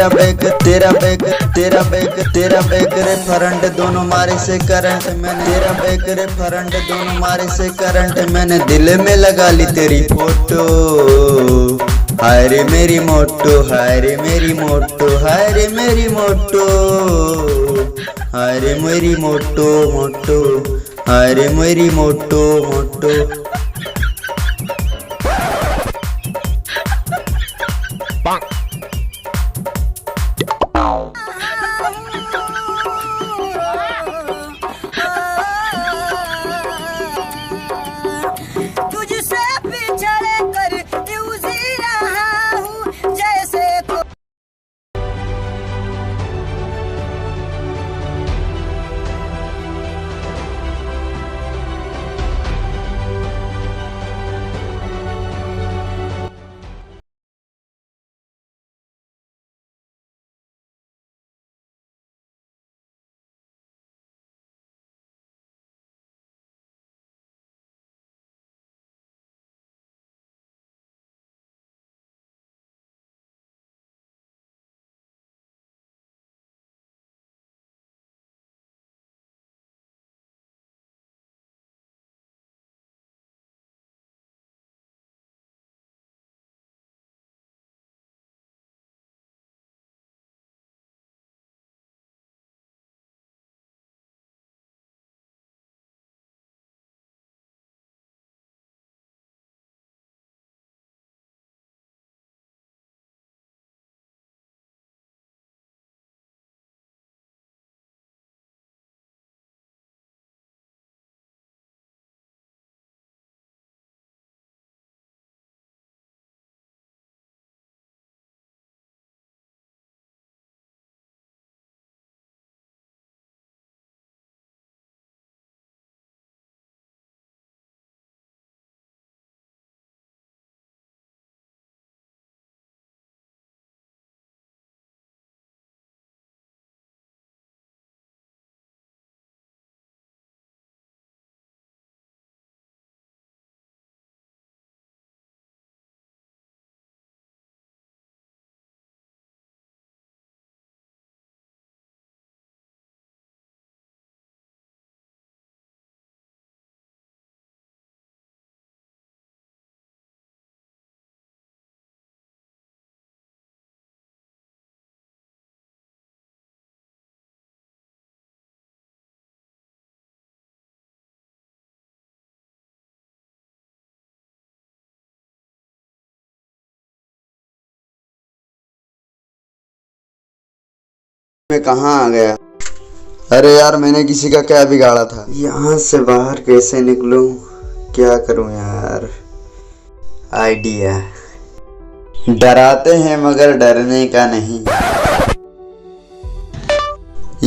तेरा बैग रे फ्रंट दोनों मारे से करंट मैंने, तेरा बैग रे फ्रंट दोनों मारे से करंट मैंने दिल में लगा ली तेरी फोटो। हाय रे मेरी मोटो, हाय रे मेरी मोटो, हाय रे मेरी मोटो, हाय रे मेरी मोटो मोटो, हाय रे मेरी मोटो मोटो। मैं कहाँ आ गया? अरे यार मैंने किसी का क्या बिगाड़ा था? यहाँ से बाहर कैसे निकलूं? क्या करूं यार? आइडिया। डराते हैं मगर डरने का नहीं।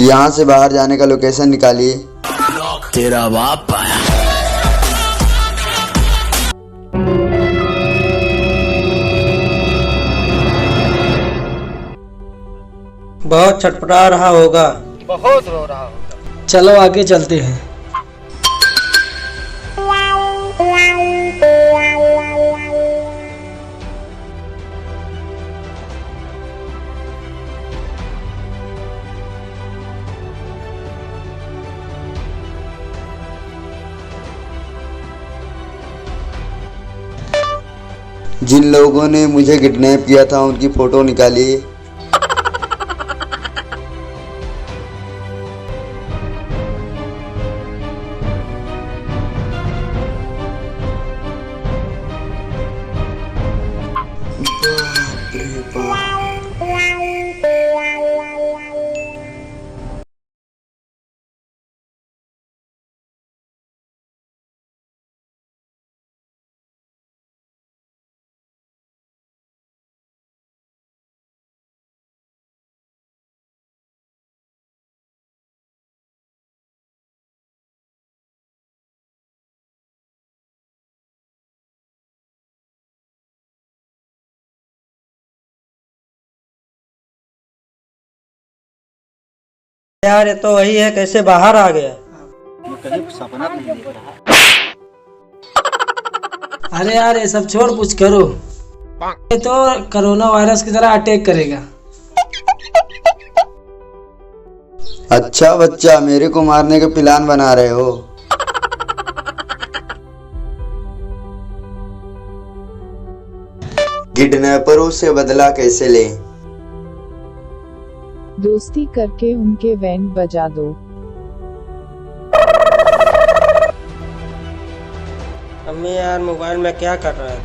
यहाँ से बाहर जाने का लोकेशन निकालिए। तेरा बाप आया। बहुत छटपटा रहा होगा, बहुत रो रहा होगा। चलो आगे चलते हैं। जिन लोगों ने मुझे किडनैप किया था उनकी फोटो निकालिए। यार ये तो वही है, कैसे बाहर आ गया? सपना नहीं देख रहा। अरे यार ये सब छोड़, कुछ करो। ये तो कोरोना वायरस की तरह अटैक करेगा। अच्छा बच्चा, मेरे को मारने का प्लान बना रहे हो? किडनैपरों से बदला कैसे लें? दोस्ती करके उनके बैंड बजा दो। अम्मी यार मोबाइल में क्या कर रहा है?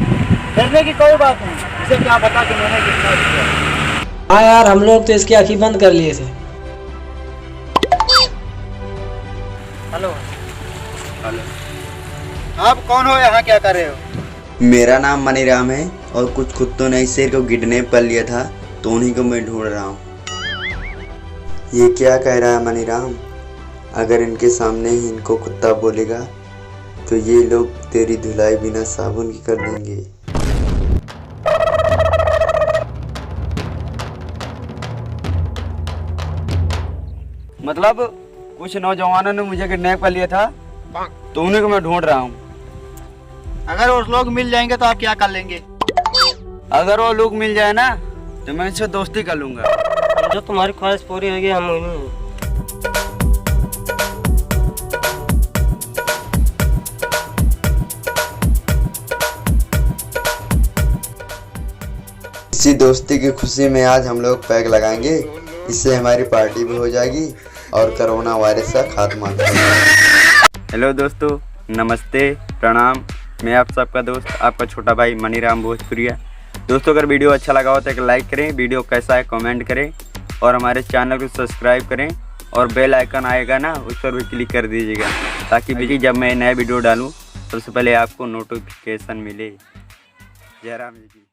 डरने की कोई बात नहीं, इसे क्या पता कि मैंने कितना किया। हाँ यार, हम लोग तो इसकी आंखें बंद कर लिए थे। हेलो हेलो, आप कौन हो, यहाँ क्या कर रहे हो? मेरा नाम मनीराम है और कुछ कुत्तों ने इस शेर को किडनैप कर लिया था, तो उन्हीं को मैं ढूंढ रहा हूँ। ये क्या कह रहा है मनीराम? अगर इनके सामने ही इनको कुत्ता बोलेगा तो ये लोग तेरी धुलाई बिना साबुन की कर देंगे। मतलब कुछ नौजवानों ने मुझे किडनैप कर लिया था, तो उन्हीं को मैं ढूंढ रहा हूँ। अगर वो लोग मिल जाएंगे तो आप क्या कर लेंगे? अगर वो लोग मिल जाए ना तो मैं इनसे दोस्ती कर लूंगा। जो तुम्हारी ख्वाहिश पूरी होगी हम उन्हीं। इसी दोस्ती की खुशी में आज हम लोग पैक लगाएंगे, इससे हमारी पार्टी भी हो जाएगी और कोरोना वायरस का खात्मा भी होगा। हेलो दोस्तों, नमस्ते, प्रणाम। मैं आप सबका दोस्त, आपका छोटा भाई मनीराम भोजपुरिया। दोस्तों, अगर वीडियो अच्छा लगा हो तो एक लाइक करें, वीडियो कैसा है कमेंट करें और हमारे चैनल को सब्सक्राइब करें और बेल आइकन आएगा ना, उस पर भी क्लिक कर दीजिएगा, ताकि जब मैं नया वीडियो डालूँ सबसे पहले आपको नोटिफिकेशन मिले। जय राम जी की।